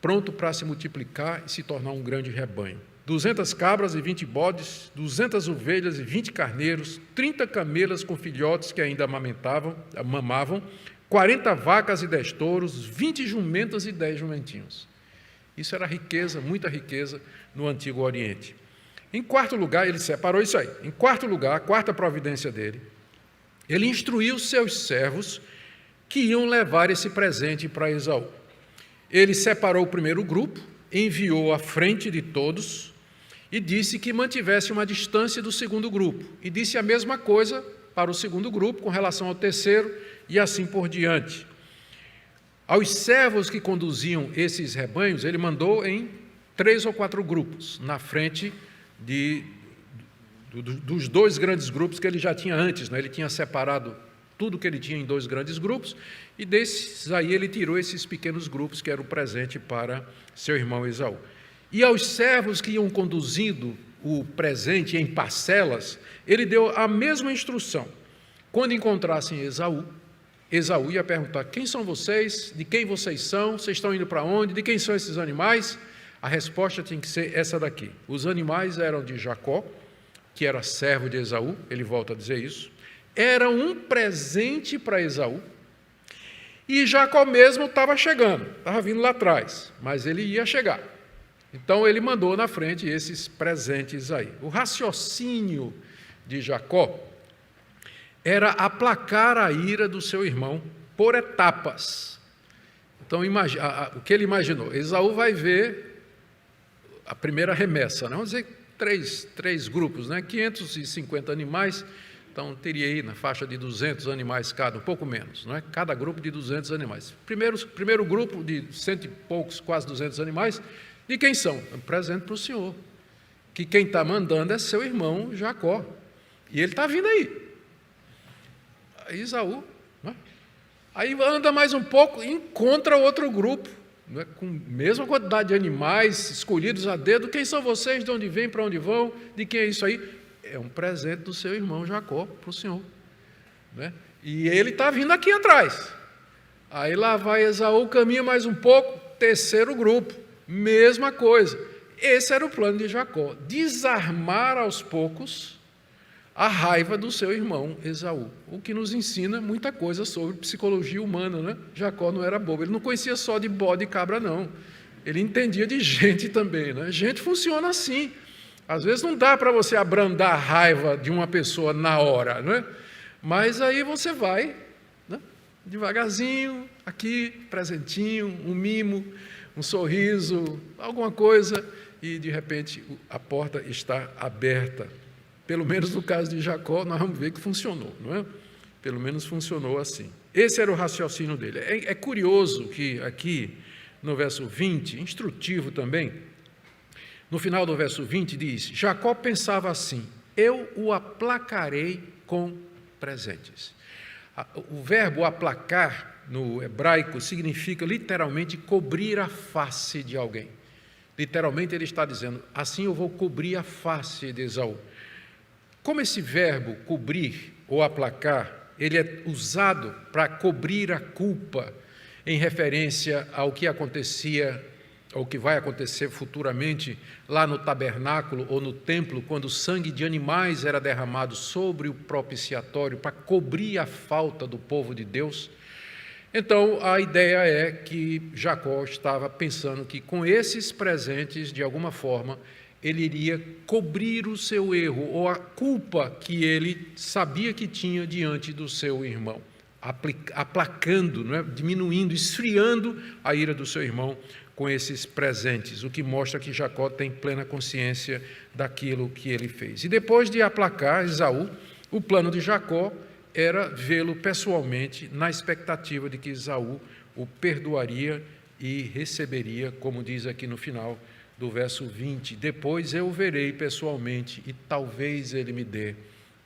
pronto para se multiplicar e se tornar um grande rebanho. 200 cabras e 20 bodes, 200 ovelhas e 20 carneiros, 30 camelas com filhotes que ainda mamavam, 40 vacas e 10 touros, 20 jumentas e 10 jumentinhos. Isso era riqueza, muita riqueza no Antigo Oriente. Em quarto lugar, ele separou isso aí. Em quarto lugar, a quarta providência dele, ele instruiu seus servos que iam levar esse presente para Esaú. Ele separou o primeiro grupo, enviou à frente de todos e disse que mantivesse uma distância do segundo grupo. E disse a mesma coisa para o segundo grupo com relação ao terceiro e assim por diante. Aos servos que conduziam esses rebanhos, ele mandou em 3 ou 4 grupos, na frente dos 2 grandes grupos que ele já tinha antes, né? Ele tinha separado tudo que ele tinha em 2 grandes grupos, e desses aí ele tirou esses pequenos grupos que eram o presente para seu irmão Esaú. E aos servos que iam conduzindo o presente em parcelas, ele deu a mesma instrução. Quando encontrassem Esaú ia perguntar: quem são vocês? De quem vocês são? Vocês estão indo para onde? De quem são esses animais? A resposta tinha que ser essa daqui. Os animais eram de Jacó, que era servo de Esaú, ele volta a dizer isso, era um presente para Esaú, e Jacó mesmo estava chegando, estava vindo lá atrás, mas ele ia chegar. Então ele mandou na frente esses presentes aí. O raciocínio de Jacó era aplacar a ira do seu irmão por etapas. Então o que ele imaginou? Esaú vai ver a primeira remessa, vamos dizer, três grupos, 550 animais, então teria aí na faixa de 200 animais cada, um pouco menos, cada grupo de 200 animais. Primeiro grupo de 100 e poucos, quase 200 animais, de quem são? Um presente para o senhor, que quem está mandando é seu irmão Jacó, e ele está vindo aí. Aí Esaú, aí anda mais um pouco e encontra outro grupo, com a mesma quantidade de animais escolhidos a dedo. Quem são vocês? De onde vêm? Para onde vão? De quem é isso aí? É um presente do seu irmão Jacó para o senhor. E ele está vindo aqui atrás. Aí lá vai Esaú, caminha mais um pouco, terceiro grupo, mesma coisa. Esse era o plano de Jacó, desarmar aos poucos a raiva do seu irmão Esaú, o que nos ensina muita coisa sobre psicologia humana, Jacó não era bobo, ele não conhecia só de bode e cabra, não. Ele entendia de gente também, Gente funciona assim. Às vezes não dá para você abrandar a raiva de uma pessoa na hora, Mas aí você vai, devagarzinho, aqui, presentinho, um mimo, um sorriso, alguma coisa, e de repente a porta está aberta. Pelo menos no caso de Jacó, nós vamos ver que funcionou, Pelo menos funcionou assim. Esse era o raciocínio dele. É curioso que aqui, no verso 20, instrutivo também, no final do verso 20 diz: Jacó pensava assim: eu o aplacarei com presentes. O verbo aplacar no hebraico significa literalmente cobrir a face de alguém. Literalmente ele está dizendo, assim eu vou cobrir a face de Esaú. Como esse verbo cobrir ou aplacar, ele é usado para cobrir a culpa em referência ao que acontecia, ou que vai acontecer futuramente lá no tabernáculo ou no templo, quando o sangue de animais era derramado sobre o propiciatório para cobrir a falta do povo de Deus. Então, a ideia é que Jacó estava pensando que com esses presentes, de alguma forma, ele iria cobrir o seu erro ou a culpa que ele sabia que tinha diante do seu irmão, aplacando, não é? Diminuindo, esfriando a ira do seu irmão com esses presentes, o que mostra que Jacó tem plena consciência daquilo que ele fez. E depois de aplacar Esaú, o plano de Jacó era vê-lo pessoalmente, na expectativa de que Esaú o perdoaria e receberia, como diz aqui no final do verso 20, depois eu o verei pessoalmente e talvez ele me dê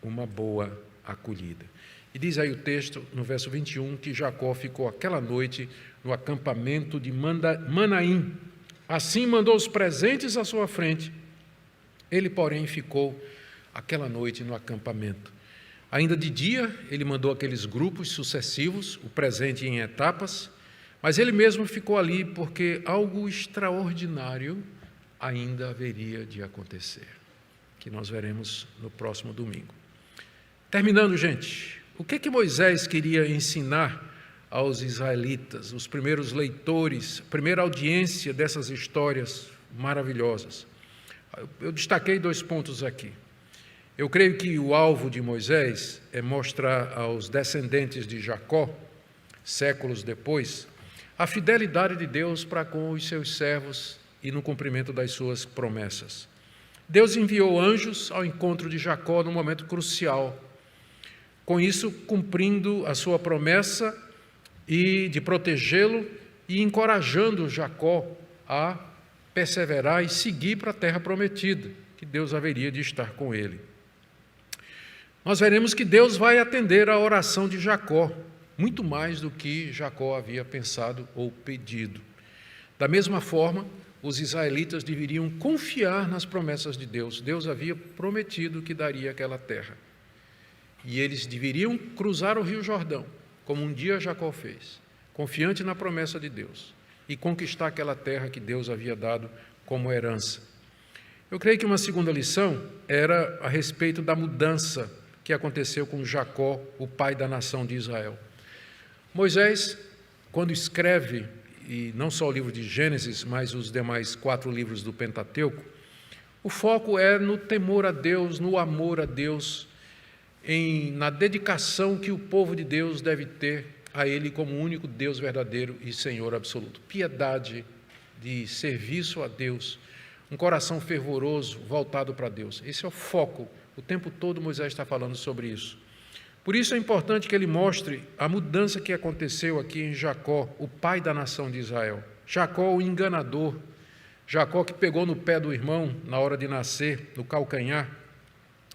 uma boa acolhida. E diz aí o texto, no verso 21, que Jacó ficou aquela noite no acampamento de Manaim. Assim mandou os presentes à sua frente. Ele, porém, ficou aquela noite no acampamento. Ainda de dia, ele mandou aqueles grupos sucessivos, o presente em etapas, mas ele mesmo ficou ali porque algo extraordinário ainda haveria de acontecer, que nós veremos no próximo domingo. Terminando, gente, o que Moisés queria ensinar aos israelitas, os primeiros leitores, a primeira audiência dessas histórias maravilhosas? Eu destaquei 2 pontos aqui. Eu creio que o alvo de Moisés é mostrar aos descendentes de Jacó, séculos depois, a fidelidade de Deus para com os seus servos e no cumprimento das suas promessas. Deus enviou anjos ao encontro de Jacó num momento crucial, com isso cumprindo a sua promessa e de protegê-lo e encorajando Jacó a perseverar e seguir para a terra prometida, que Deus haveria de estar com ele. Nós veremos que Deus vai atender a oração de Jacó, muito mais do que Jacó havia pensado ou pedido. Da mesma forma, os israelitas deveriam confiar nas promessas de Deus. Deus havia prometido que daria aquela terra. E eles deveriam cruzar o Rio Jordão, como um dia Jacó fez, confiante na promessa de Deus, e conquistar aquela terra que Deus havia dado como herança. Eu creio que uma segunda lição era a respeito da mudança que aconteceu com Jacó, o pai da nação de Israel. Moisés, quando escreve, e não só o livro de Gênesis, mas os demais 4 livros do Pentateuco, o foco é no temor a Deus, no amor a Deus, na dedicação que o povo de Deus deve ter a Ele como único Deus verdadeiro e Senhor absoluto. Piedade de serviço a Deus, um coração fervoroso voltado para Deus. Esse é o foco. O tempo todo Moisés está falando sobre isso. Por isso é importante que ele mostre a mudança que aconteceu aqui em Jacó, o pai da nação de Israel. Jacó, o enganador. Jacó que pegou no pé do irmão na hora de nascer, no calcanhar.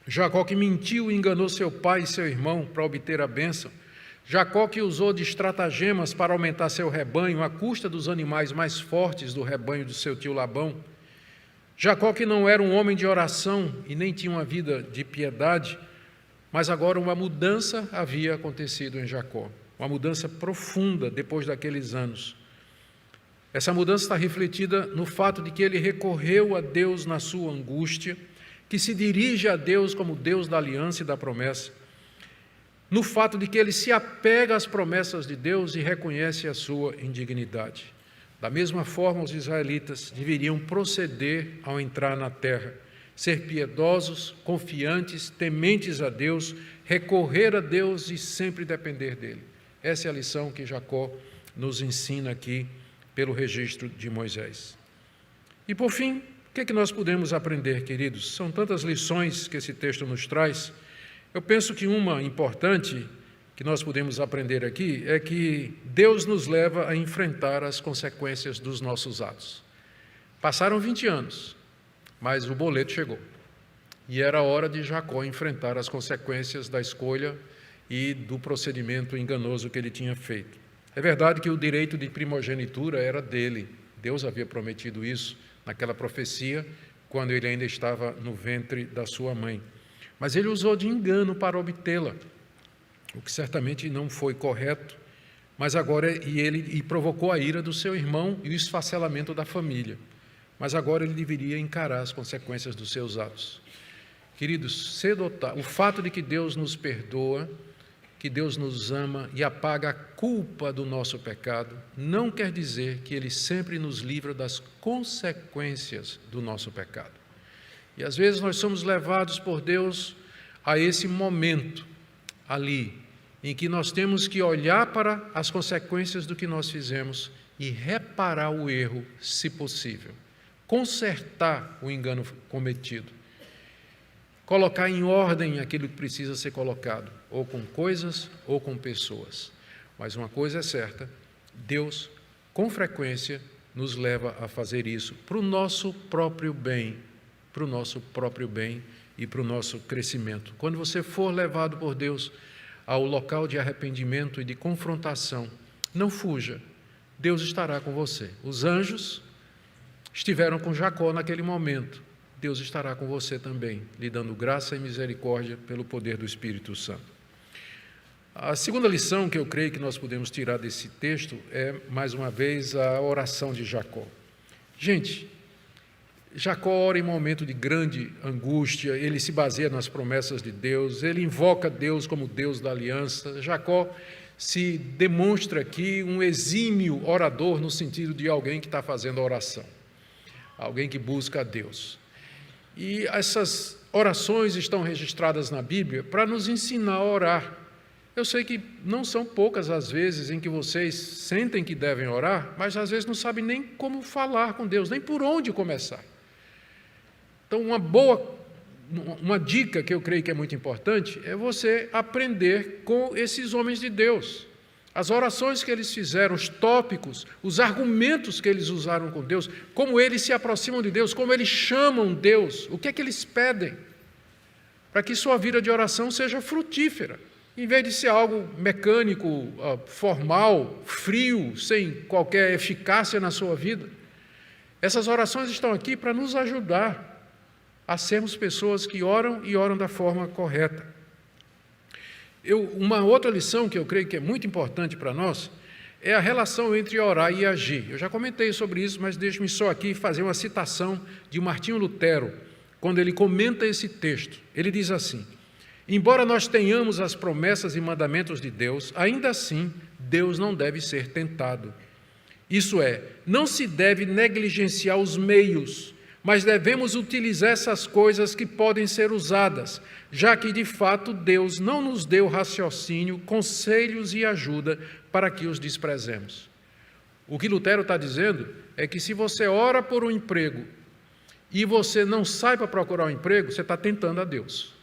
Jacó que mentiu e enganou seu pai e seu irmão para obter a bênção. Jacó que usou de estratagemas para aumentar seu rebanho à custa dos animais mais fortes do rebanho do seu tio Labão. Jacó que não era um homem de oração e nem tinha uma vida de piedade, mas agora uma mudança havia acontecido em Jacó, uma mudança profunda depois daqueles anos. Essa mudança está refletida no fato de que ele recorreu a Deus na sua angústia, que se dirige a Deus como Deus da aliança e da promessa, no fato de que ele se apega às promessas de Deus e reconhece a sua indignidade. Da mesma forma, os israelitas deveriam proceder ao entrar na terra, ser piedosos, confiantes, tementes a Deus, recorrer a Deus e sempre depender dele. Essa é a lição que Jacó nos ensina aqui pelo registro de Moisés. E por fim, o que nós podemos aprender, queridos? São tantas lições que esse texto nos traz. Eu penso que uma importante que nós podemos aprender aqui é que Deus nos leva a enfrentar as consequências dos nossos atos. Passaram 20 anos, mas o boleto chegou. E era hora de Jacó enfrentar as consequências da escolha e do procedimento enganoso que ele tinha feito. É verdade que o direito de primogenitura era dele. Deus havia prometido isso naquela profecia, quando ele ainda estava no ventre da sua mãe. Mas ele usou de engano para obtê-la, o que certamente não foi correto, mas agora ele provocou a ira do seu irmão e o esfacelamento da família. Mas agora ele deveria encarar as consequências dos seus atos. Queridos, cedo ou tarde, o fato de que Deus nos perdoa, que Deus nos ama e apaga a culpa do nosso pecado, não quer dizer que Ele sempre nos livra das consequências do nosso pecado. E às vezes nós somos levados por Deus a esse momento ali, em que nós temos que olhar para as consequências do que nós fizemos e reparar o erro, se possível, consertar o engano cometido, colocar em ordem aquilo que precisa ser colocado, ou com coisas ou com pessoas. Mas uma coisa é certa, Deus, com frequência, nos leva a fazer isso para o nosso próprio bem, e para o nosso crescimento. Quando você for levado por Deus ao local de arrependimento e de confrontação, não fuja, Deus estará com você. Os anjos estiveram com Jacó naquele momento, Deus estará com você também, lhe dando graça e misericórdia pelo poder do Espírito Santo. A segunda lição que eu creio que nós podemos tirar desse texto é, mais uma vez, a oração de Jacó. Gente, Jacó ora em momento de grande angústia, ele se baseia nas promessas de Deus, ele invoca Deus como Deus da aliança. Jacó se demonstra aqui um exímio orador no sentido de alguém que está fazendo oração, alguém que busca a Deus. E essas orações estão registradas na Bíblia para nos ensinar a orar. Eu sei que não são poucas as vezes em que vocês sentem que devem orar, mas às vezes não sabem nem como falar com Deus, nem por onde começar. Então, uma dica que eu creio que é muito importante é você aprender com esses homens de Deus. As orações que eles fizeram, os tópicos, os argumentos que eles usaram com Deus, como eles se aproximam de Deus, como eles chamam Deus, o que é que eles pedem, para que sua vida de oração seja frutífera, em vez de ser algo mecânico, formal, frio, sem qualquer eficácia na sua vida. Essas orações estão aqui para nos ajudar a sermos pessoas que oram e oram da forma correta. Uma outra lição que eu creio que é muito importante para nós é a relação entre orar e agir. Eu já comentei sobre isso, mas deixe-me só aqui fazer uma citação de Martinho Lutero, quando ele comenta esse texto. Ele diz assim: embora nós tenhamos as promessas e mandamentos de Deus, ainda assim Deus não deve ser tentado. Isso é, não se deve negligenciar os meios, mas devemos utilizar essas coisas que podem ser usadas, já que, de fato, Deus não nos deu raciocínio, conselhos e ajuda para que os desprezemos. O que Lutero está dizendo é que se você ora por um emprego e você não sai para procurar um emprego, você está tentando a Deus.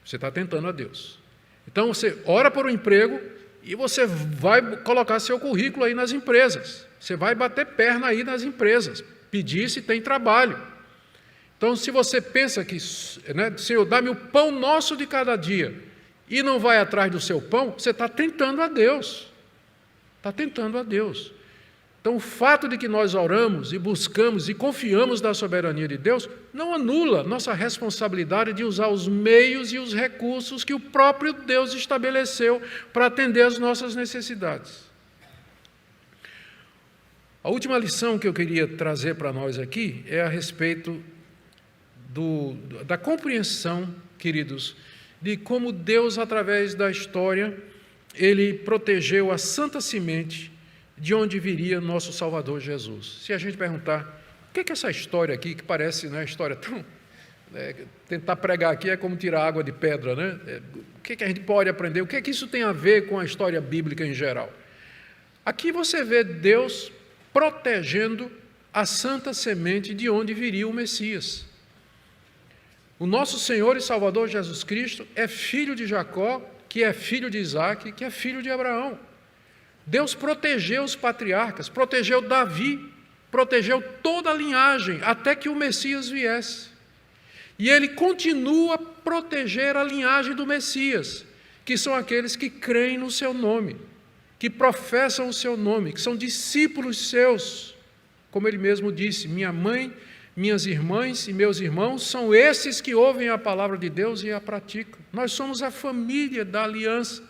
Você está tentando a Deus. Então, você ora por um emprego e você vai colocar seu currículo aí nas empresas. Você vai bater perna aí nas empresas, pedir se tem trabalho. Então, se você pensa que, Senhor, dá-me o pão nosso de cada dia, e não vai atrás do seu pão, você está tentando a Deus. Está tentando a Deus. Então, o fato de que nós oramos e buscamos e confiamos na soberania de Deus, não anula nossa responsabilidade de usar os meios e os recursos que o próprio Deus estabeleceu para atender às nossas necessidades. A última lição que eu queria trazer para nós aqui é a respeito da compreensão, queridos, de como Deus, através da história, Ele protegeu a santa semente de onde viria nosso Salvador Jesus. Se a gente perguntar, o que é essa história aqui, que parece história tão... tentar pregar aqui é como tirar água de pedra, né? O que a gente pode aprender? O que é que isso tem a ver com a história bíblica em geral? Aqui você vê Deus protegendo a santa semente de onde viria o Messias. O nosso Senhor e Salvador Jesus Cristo é filho de Jacó, que é filho de Isaac, que é filho de Abraão. Deus protegeu os patriarcas, protegeu Davi, protegeu toda a linhagem, até que o Messias viesse. E Ele continua a proteger a linhagem do Messias. que são aqueles que creem no seu nome, que professam o seu nome, que são discípulos seus. Como ele mesmo disse, minha mãe, minhas irmãs e meus irmãos são esses que ouvem a palavra de Deus e a praticam. Nós somos a família da aliança.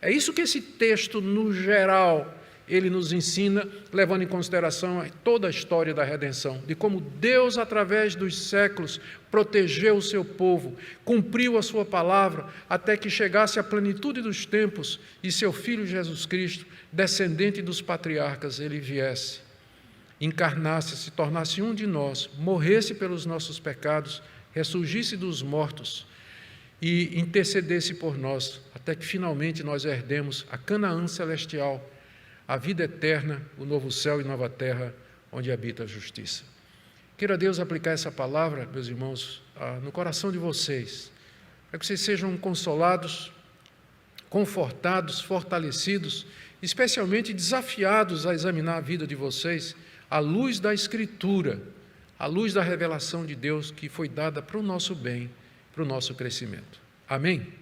É isso que esse texto, no geral, ele nos ensina, levando em consideração toda a história da redenção, de como Deus, através dos séculos, protegeu o seu povo, cumpriu a sua palavra, até que chegasse a plenitude dos tempos e seu Filho Jesus Cristo, descendente dos patriarcas, ele viesse, encarnasse, se tornasse um de nós, morresse pelos nossos pecados, ressurgisse dos mortos e intercedesse por nós, até que finalmente nós herdemos a Canaã celestial, a vida eterna, o novo céu e nova terra, onde habita a justiça. Queira Deus aplicar essa palavra, meus irmãos, no coração de vocês, para que vocês sejam consolados, confortados, fortalecidos, especialmente desafiados a examinar a vida de vocês à luz da Escritura, à luz da revelação de Deus que foi dada para o nosso bem, para o nosso crescimento. Amém?